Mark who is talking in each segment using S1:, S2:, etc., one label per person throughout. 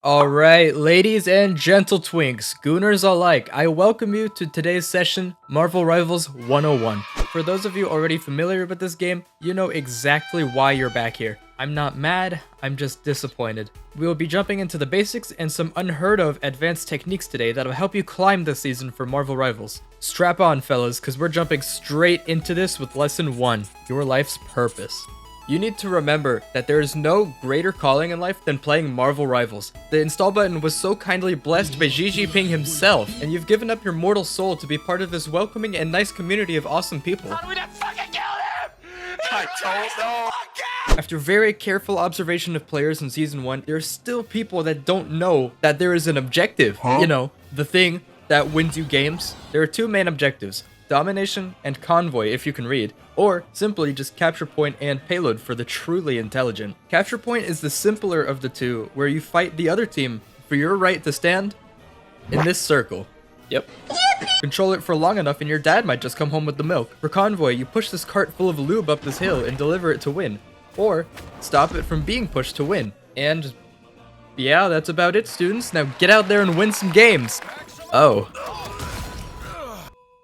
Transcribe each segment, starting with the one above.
S1: Alright, ladies and gentle twinks, gooners alike, I welcome you to today's session, Marvel Rivals 101. For those of you already familiar with this game, you know exactly why you're back here. I'm not mad, I'm just disappointed. We will be jumping into the basics and some unheard of advanced techniques today that'll help you climb this season for Marvel Rivals. Strap on fellas, cause we're jumping straight into this with lesson 1, your life's purpose. You need to remember that there is no greater calling in life than playing Marvel Rivals. The install button was so kindly blessed by Xi Jinping himself, and you've given up your mortal soul to be part of this welcoming and nice community of awesome people.
S2: How do we not fucking kill him? I don't know.
S1: After very careful observation of players in Season 1, there are still people that don't know that there is an objective. You know, the thing that wins you games. There are two main objectives. Domination and convoy if you can read, or simply just capture point and payload for the truly intelligent. Capture point is the simpler of the two, where you fight the other team for your right to stand in this circle. Yep. Control it for long enough and your dad might just come home with the milk. For convoy, you push this cart full of lube up this hill and deliver it to win, or stop it from being pushed to win. And yeah, that's about it, students. Now get out there and win some games. Oh.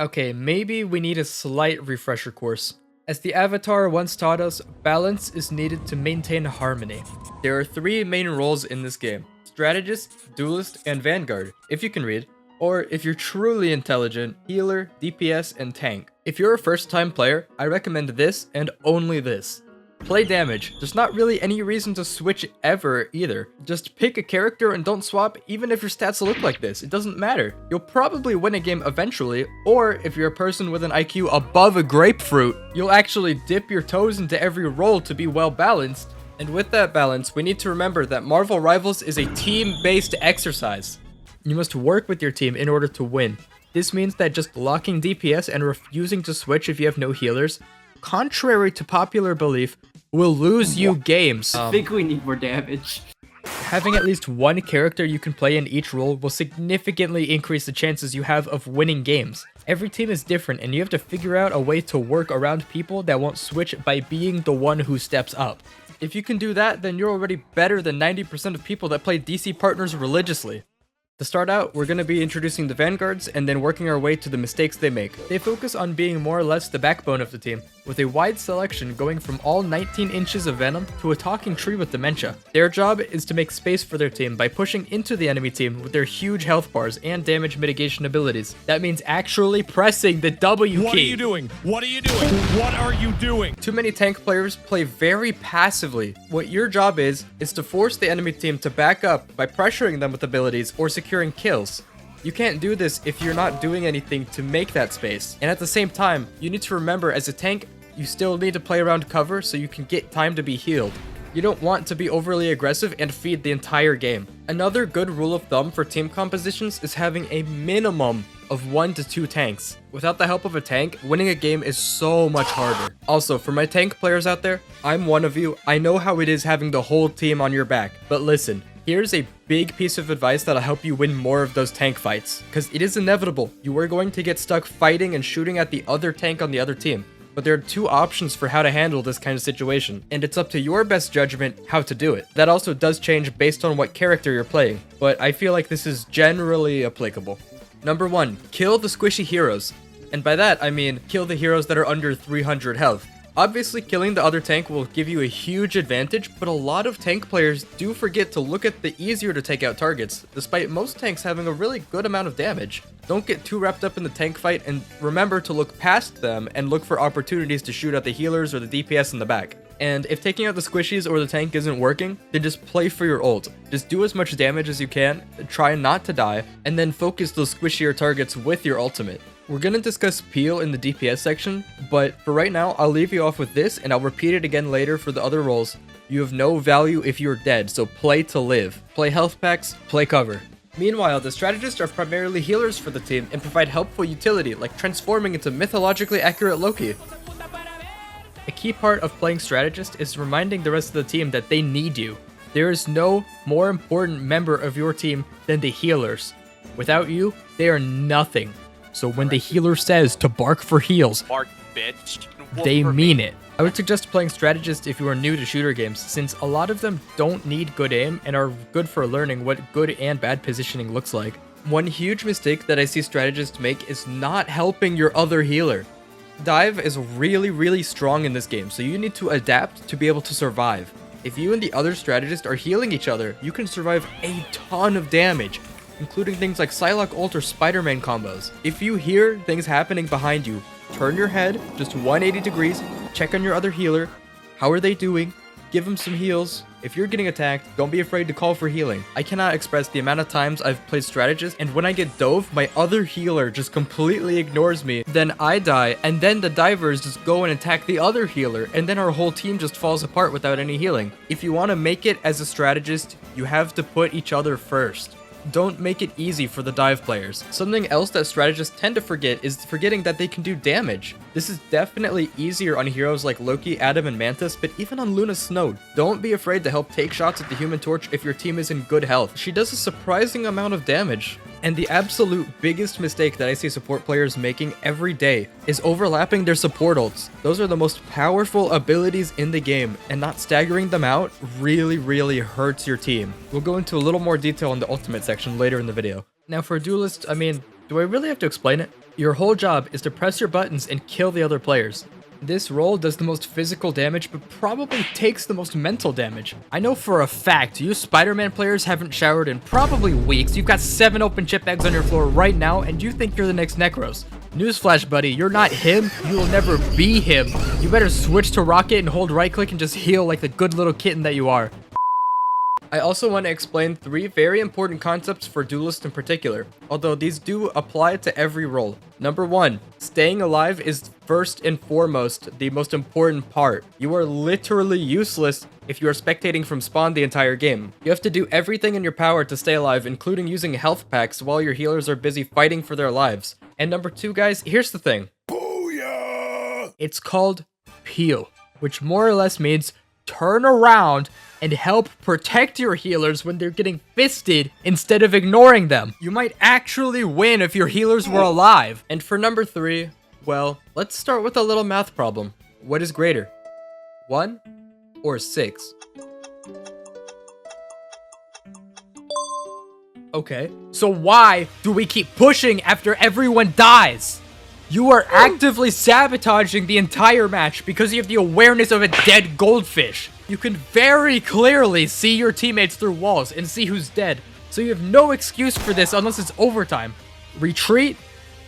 S1: Okay, maybe we need a slight refresher course. As the Avatar once taught us, balance is needed to maintain harmony. There are three main roles in this game: strategist, duelist, and vanguard, if you can read, or if you're truly intelligent, healer, DPS, and tank. If you're a first-time player, I recommend this and only this. Play damage. There's not really any reason to switch ever either. Just pick a character and don't swap even if your stats look like this. It doesn't matter. You'll probably win a game eventually, or if you're a person with an IQ above a grapefruit, you'll actually dip your toes into every role to be well balanced. And with that balance, we need to remember that Marvel Rivals is a team-based exercise. You must work with your team in order to win. This means that just locking DPS and refusing to switch if you have no healers, contrary to popular belief, will lose you games.
S3: I think we need more damage.
S1: Having at least one character you can play in each role will significantly increase the chances you have of winning games. Every team is different and you have to figure out a way to work around people that won't switch by being the one who steps up. If you can do that, then you're already better than 90% of people that play DC partners religiously. To start out, we're going to be introducing the vanguards and then working our way to the mistakes they make. They focus on being more or less the backbone of the team, with a wide selection going from all 19 inches of venom to a talking tree with dementia. Their job is to make space for their team by pushing into the enemy team with their huge health bars and damage mitigation abilities. That means actually pressing the W key.
S2: What are you doing? What are you doing? What are you doing?
S1: Too many tank players play very passively. What your job is to force the enemy team to back up by pressuring them with abilities or securing kills. You can't do this if you're not doing anything to make that space. And at the same time, you need to remember as a tank, you still need to play around cover so you can get time to be healed. You don't want to be overly aggressive and feed the entire game. Another good rule of thumb for team compositions is having a minimum of 1 to 2 tanks. Without the help of a tank, winning a game is so much harder. Also, for my tank players out there, I'm one of you. I know how it is having the whole team on your back. But listen, here's a big piece of advice that'll help you win more of those tank fights. Because it is inevitable. You are going to get stuck fighting and shooting at the other tank on the other team. But there are two options for how to handle this kind of situation, and it's up to your best judgment how to do it. That also does change based on what character you're playing, but I feel like this is generally applicable. Number 1, kill the squishy heroes. And by that, I mean kill the heroes that are under 300 health. Obviously, killing the other tank will give you a huge advantage, but a lot of tank players do forget to look at the easier to take out targets, despite most tanks having a really good amount of damage. Don't get too wrapped up in the tank fight, and remember to look past them and look for opportunities to shoot at the healers or the DPS in the back. And if taking out the squishies or the tank isn't working, then just play for your ult. Just do as much damage as you can, try not to die, and then focus those squishier targets with your ultimate. We're gonna discuss peel in the DPS section, but for right now, I'll leave you off with this and I'll repeat it again later for the other roles. You have no value if you're dead, so play to live. Play health packs, play cover. Meanwhile, the strategists are primarily healers for the team and provide helpful utility, like transforming into mythologically accurate Loki. A key part of playing strategist is reminding the rest of the team that they need you. There is no more important member of your team than the healers. Without you, they are nothing. So when the healer says to bark for heals,
S2: Bark, bitch.
S1: they mean it. I would suggest playing Strategist if you are new to shooter games, since a lot of them don't need good aim and are good for learning what good and bad positioning looks like. One huge mistake that I see Strategists make is not helping your other healer. Dive is really strong in this game, so you need to adapt to be able to survive. If you and the other strategist are healing each other, you can survive a ton of damage, including things like Psylocke ult or Spider-Man combos. If you hear things happening behind you, turn your head just 180 degrees, check on your other healer. How are they doing? Give them some heals. If you're getting attacked, don't be afraid to call for healing. I cannot express the amount of times I've played Strategist, and when I get dove, my other healer just completely ignores me. Then I die, and then the divers just go and attack the other healer, and then our whole team just falls apart without any healing. If you want to make it as a strategist, you have to put each other first. Don't make it easy for the dive players. Something else that strategists tend to forget is forgetting that they can do damage. This is definitely easier on heroes like Loki, Adam, and Mantis, but even on Luna Snow, don't be afraid to help take shots at the Human Torch if your team is in good health. She does a surprising amount of damage. And the absolute biggest mistake that I see support players making every day is overlapping their support ults. Those are the most powerful abilities in the game, and not staggering them out really hurts your team. We'll go into a little more detail in the ultimate section later in the video. Now for a duelist, I mean, do I really have to explain it? Your whole job is to press your buttons and kill the other players. This role does the most physical damage, but probably takes the most mental damage. I know for a fact, you Spider-Man players haven't showered in probably weeks. You've got 7 open chip bags on your floor right now, and you think you're the next Necros. Newsflash, buddy, you're not him. You will never be him. You better switch to Rocket and hold right click and just heal like the good little kitten that you are. I also want to explain 3 very important concepts for duelists in particular, although these do apply to every role. Number 1, staying alive is first and foremost the most important part. You are literally useless if you are spectating from spawn the entire game. You have to do everything in your power to stay alive, including using health packs while your healers are busy fighting for their lives. And number 2, guys, here's the thing. Booyah! It's called peel, which more or less means turn around and help protect your healers when they're getting fisted instead of ignoring them. You might actually win if your healers were alive. And for number 3, well, let's start with a little math problem. What is greater, 1 or 6? Okay, so why do we keep pushing after everyone dies? You are actively sabotaging the entire match because you have the awareness of a dead goldfish. You can very clearly see your teammates through walls and see who's dead, so you have no excuse for this unless it's overtime. Retreat,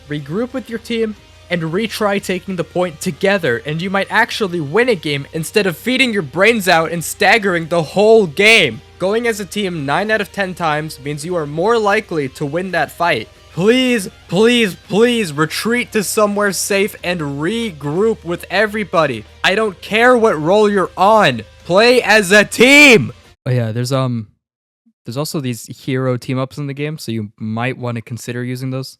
S1: regroup with your team, and retry taking the point together, and you might actually win a game instead of feeding your brains out and staggering the whole game. Going as a team 9 out of 10 times means you are more likely to win that fight. Please retreat to somewhere safe and regroup with everybody. I don't care what role you're on. Play as a team. Oh yeah, there's also these hero team ups in the game, so you might want to consider using those.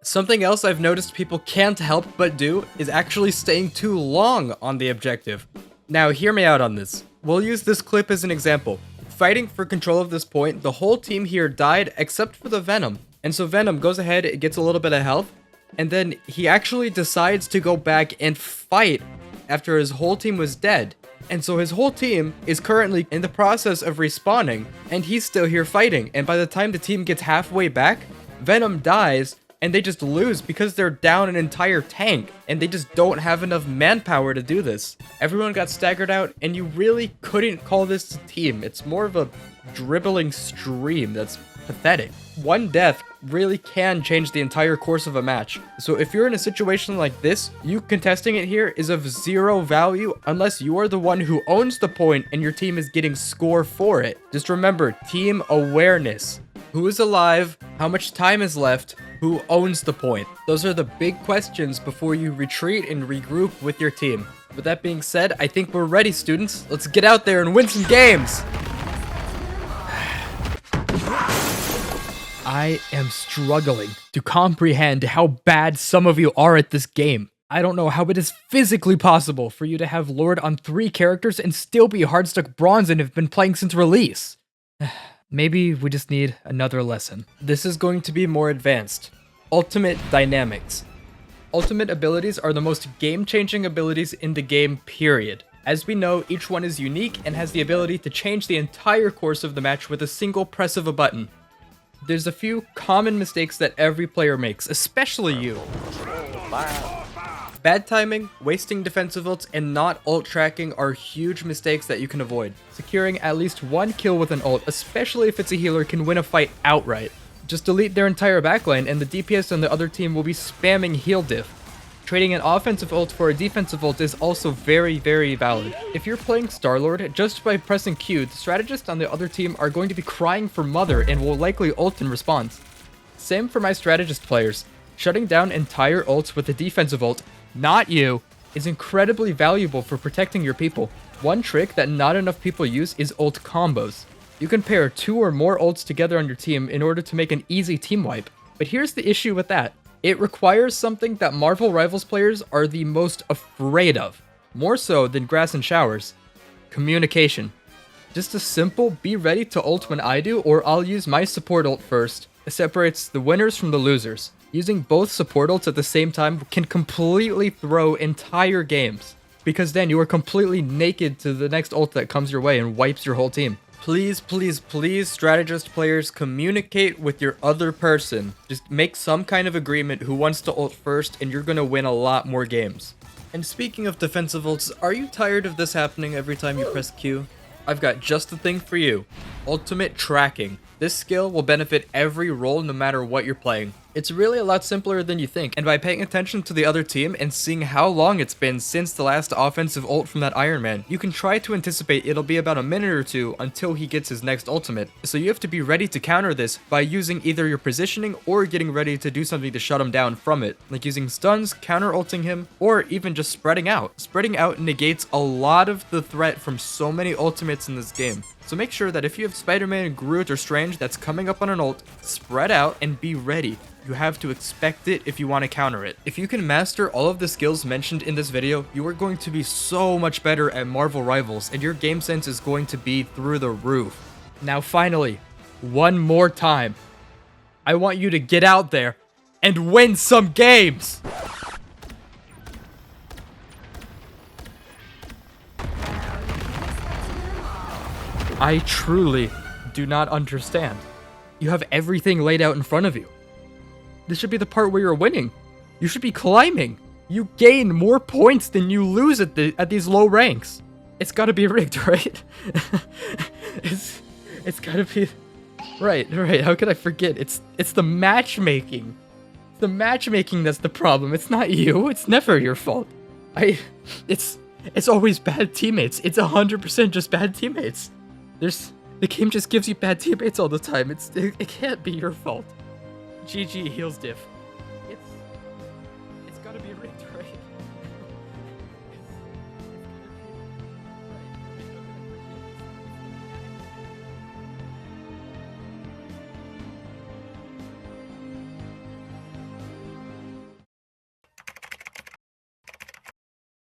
S1: Something else I've noticed people can't help but do is actually staying too long on the objective. Now hear me out on this. We'll use this clip as an example. Fighting for control of this point, the whole team here died except for the Venom. And so Venom goes ahead, gets a little bit of health, and then he actually decides to go back and fight after his whole team was dead. And so his whole team is currently in the process of respawning, and he's still here fighting. And by the time the team gets halfway back, Venom dies, and they just lose because they're down an entire tank, and they just don't have enough manpower to do this. Everyone got staggered out, and you really couldn't call this a team. It's more of a dribbling stream that's pathetic. One death really can change the entire course of a match. So if you're in a situation like this, you contesting it here is of 0 value unless you are the one who owns the point and your team is getting score for it. Just remember, team awareness. Who is alive? How much time is left? Who owns the point? Those are the big questions before you retreat and regroup with your team. With that being said, I think we're ready, students. Let's get out there and win some games. I am struggling to comprehend how bad some of you are at this game. I don't know how it is physically possible for you to have Lord on 3 characters and still be hardstuck bronze and have been playing since release. Maybe we just need another lesson. This is going to be more advanced. Ultimate dynamics. Ultimate abilities are the most game-changing abilities in the game, period. As we know, each one is unique and has the ability to change the entire course of the match with a single press of a button. There's a few common mistakes that every player makes, especially you. Bad timing, wasting defensive ults, and not ult tracking are huge mistakes that you can avoid. Securing at least one kill with an ult, especially if it's a healer, can win a fight outright. Just delete their entire backline and the DPS on the other team will be spamming heal diff. Trading an offensive ult for a defensive ult is also very, very valid. If you're playing Star-Lord, just by pressing Q, the strategists on the other team are going to be crying for mother and will likely ult in response. Same for my strategist players. Shutting down entire ults with a defensive ult, not you, is incredibly valuable for protecting your people. One trick that not enough people use is ult combos. You can pair 2 or more ults together on your team in order to make an easy team wipe. But here's the issue with that. It requires something that Marvel Rivals players are the most afraid of, more so than grass and showers: communication. Just a simple be ready to ult when I do, or I'll use my support ult first. It separates the winners from the losers. Using both support ults at the same time can completely throw entire games, because then you are completely naked to the next ult that comes your way and wipes your whole team. Please, please, please, strategist players, communicate with your other person. Just make some kind of agreement who wants to ult first, and you're gonna win a lot more games. And speaking of defensive ults, are you tired of this happening every time you press Q? I've got just the thing for you. Ultimate tracking. This skill will benefit every role no matter what you're playing. It's really a lot simpler than you think, and by paying attention to the other team and seeing how long it's been since the last offensive ult from that Iron Man, you can try to anticipate it'll be about a minute or two until he gets his next ultimate. So you have to be ready to counter this by using either your positioning or getting ready to do something to shut him down from it, like using stuns, counter-ulting him, or even just spreading out. Spreading out negates a lot of the threat from so many ultimates in this game. So make sure that if you have Spider-Man, Groot, or Strange that's coming up on an ult, spread out and be ready. You have to expect it if you want to counter it. If you can master all of the skills mentioned in this video, you are going to be so much better at Marvel Rivals, and your game sense is going to be through the roof. Now finally, one more time, I want you to get out there and win some games! I truly do not understand. You have everything laid out in front of you. This should be the part where you're winning. You should be climbing. You gain more points than you lose at these low ranks. It's gotta be rigged, right? it's gotta be... Right. How could I forget? It's the matchmaking. The matchmaking that's the problem. It's not you. It's never your fault. It's always bad teammates. It's 100% just bad teammates. The game just gives you bad teammates all the time. It can't be your fault. GG heals diff. It's gotta be rigged, right?